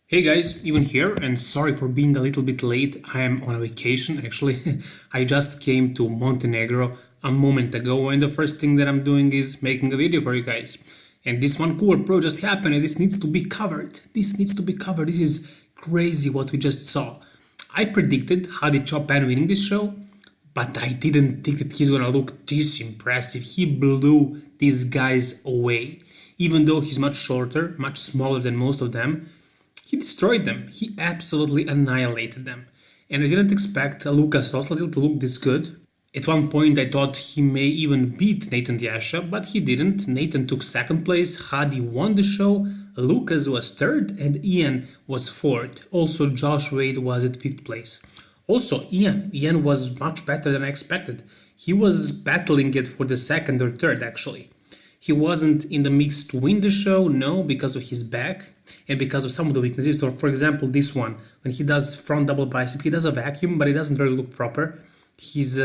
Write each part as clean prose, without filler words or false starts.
Hey guys, even here, and sorry for being a little bit late. I am on a vacation actually. I just came to Montenegro a moment ago, and the first thing that I'm doing is making a video for you guys. And this Vancouver Pro just happened, and this needs to be covered. This needs to be covered. This is crazy what we just saw. I predicted HADI CHOOPAN winning this show, but I didn't think that he's gonna look this impressive. He blew these guys away. Even though he's much shorter, much smaller than most of them, he destroyed them. He absolutely annihilated them. And I didn't expect Lukas Osladil to look this good. At one point I thought he may even beat Nathan the Asha, but he didn't. Nathan took second place, Hadi won the show, Lukas was third, and Ian was fourth. Also Josh Wade was at fifth place. Also Ian was much better than I expected. He was battling it for the second or third actually. He wasn't in the mix to win the show, no, because of his back and because of some of the weaknesses. So, for example, this one, when he does front double bicep, he does a vacuum, but it doesn't really look proper. His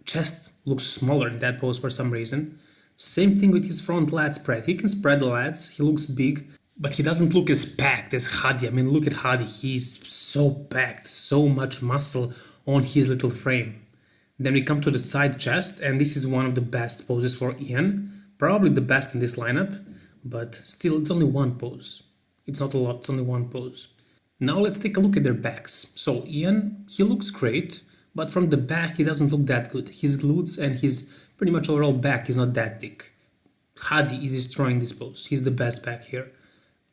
chest looks smaller in that pose for some reason. Same thing with his front lat spread. He can spread the lats, he looks big, but he doesn't look as packed as Hadi. I mean, look at Hadi, he's so packed, so much muscle on his little frame. Then we come to the side chest, and this is one of the best poses for Ian. Probably the best in this lineup, but still it's only one pose. It's not a lot, it's only one pose. Now let's take a look at their backs. So Ian, he looks great, but from the back he doesn't look that good. His glutes and his pretty much overall back is not that thick. Hadi is destroying this pose. He's the best back here.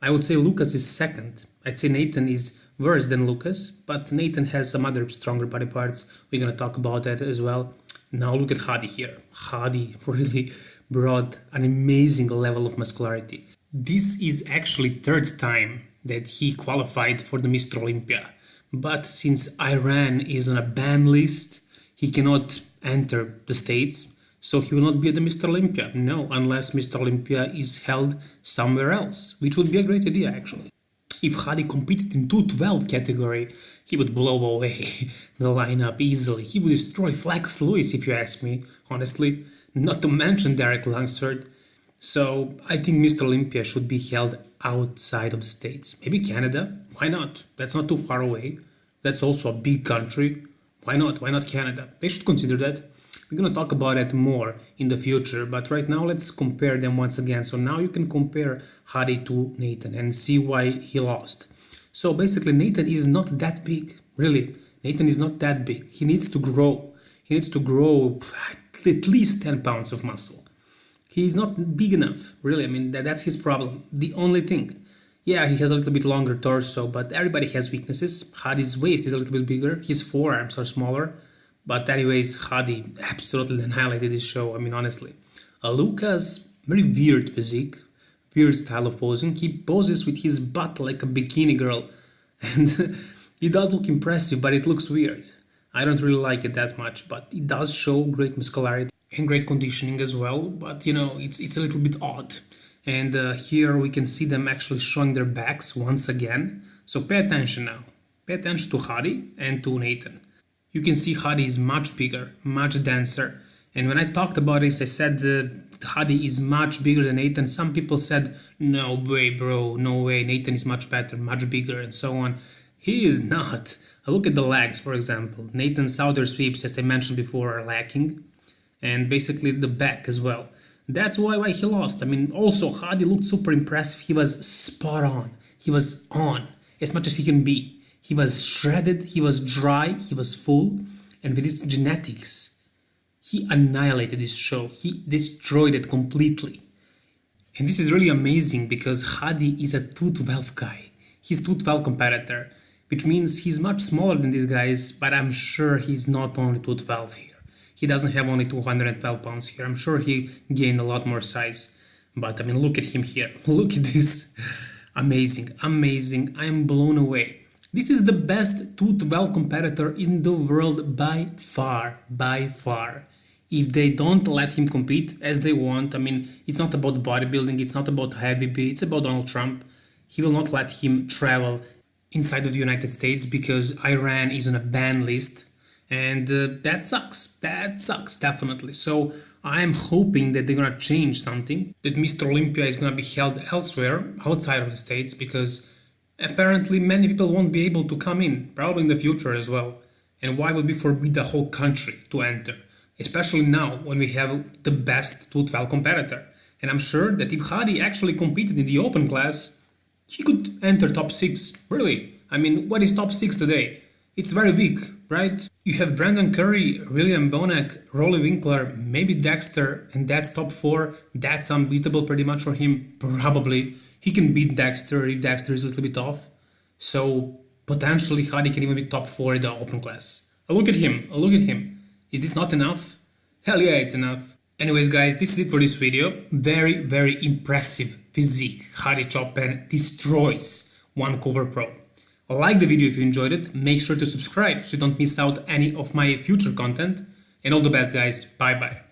I would say Lukas is second. I'd say Nathan is worse than Lukas, but Nathan has some other stronger body parts. We're gonna talk about that as well. Now look at Hadi here. Hadi really brought an amazing level of muscularity. This is actually third time that he qualified for the Mr. Olympia. But since Iran is on a ban list, he cannot enter the States, so he will not be at the Mr. Olympia. No, unless Mr. Olympia is held somewhere else, which would be a great idea actually. If Hadi competed in 212 category, he would blow away the lineup easily. He would destroy Flex Lewis, if you ask me, honestly. Not to mention Derek Langsford. So I think Mr. Olympia should be held outside of the States. Maybe Canada? Why not? That's not too far away. That's also a big country. Why not? Why not Canada? They should consider that. We're gonna talk about it more in the future, but right now let's compare them once again. So now you can compare Hadi to Nathan and see why he lost. So basically Nathan is not that big, really. Nathan is not that big. He needs to grow. He needs to grow at least 10 pounds of muscle. He's not big enough, really. I mean, that's his problem. The only thing. Yeah, he has a little bit longer torso, but everybody has weaknesses. Hadi's waist is a little bit bigger. His forearms are smaller. But anyways, Hadi absolutely annihilated this show, I mean, honestly. Lukas, very weird physique, weird style of posing. He poses with his butt like a bikini girl. And it does look impressive, but it looks weird. I don't really like it that much, but it does show great muscularity and great conditioning as well. But, you know, it's a little bit odd. And here we can see them actually showing their backs once again. So pay attention now. Pay attention to Hadi and to Nathan. You can see Hadi is much bigger, much denser. And when I talked about this, I said Hadi is much bigger than Nathan. Some people said, no way, bro, no way, Nathan is much better, much bigger, and so on. He is not. Look at the legs, for example. Nathan's outer sweeps, as I mentioned before, are lacking. And basically the back as well. That's why he lost. I mean, also, Hadi looked super impressive. He was spot on. He was on, as much as he can be. He was shredded, he was dry, he was full, and with his genetics, he annihilated this show. He destroyed it completely. And this is really amazing because Hadi is a 212 guy. He's 212 competitor, which means he's much smaller than these guys, but I'm sure he's not only 212 here. He doesn't have only 212 pounds here. I'm sure he gained a lot more size. But I mean, look at him here. Look at this. Amazing, amazing. I'm blown away. This is the best 212 competitor in the world by far, by far. If they don't let him compete as they want, I mean, it's not about bodybuilding, it's not about Habibi, it's about Donald Trump. He will not let him travel inside of the United States because Iran is on a ban list. And that sucks, definitely. So I'm hoping that they're gonna change something, that Mr. Olympia is gonna be held elsewhere, outside of the States, because Apparently, many people won't be able to come in, probably in the future as well. And why would we forbid the whole country to enter? Especially now, when we have the best 212 competitor. And I'm sure that if HADI actually competed in the open class, he could enter top 6. Really? I mean, what is top 6 today? It's very weak, right? You have Brandon Curry, William Bonac, Rolly Winkler, maybe Dexter, and that's top 4. That's unbeatable pretty much for him, probably. He can beat Dexter if Dexter is a little bit off. So potentially HADI can even be top 4 in the open class. Look at him, look at him. Is this not enough? Hell yeah, it's enough. Anyways guys, this is it for this video. Very impressive physique. HADI CHOOPAN destroys Vancouver Pro. Like the video if you enjoyed it, make sure to subscribe so you don't miss out any of my future content. And all the best guys, bye bye.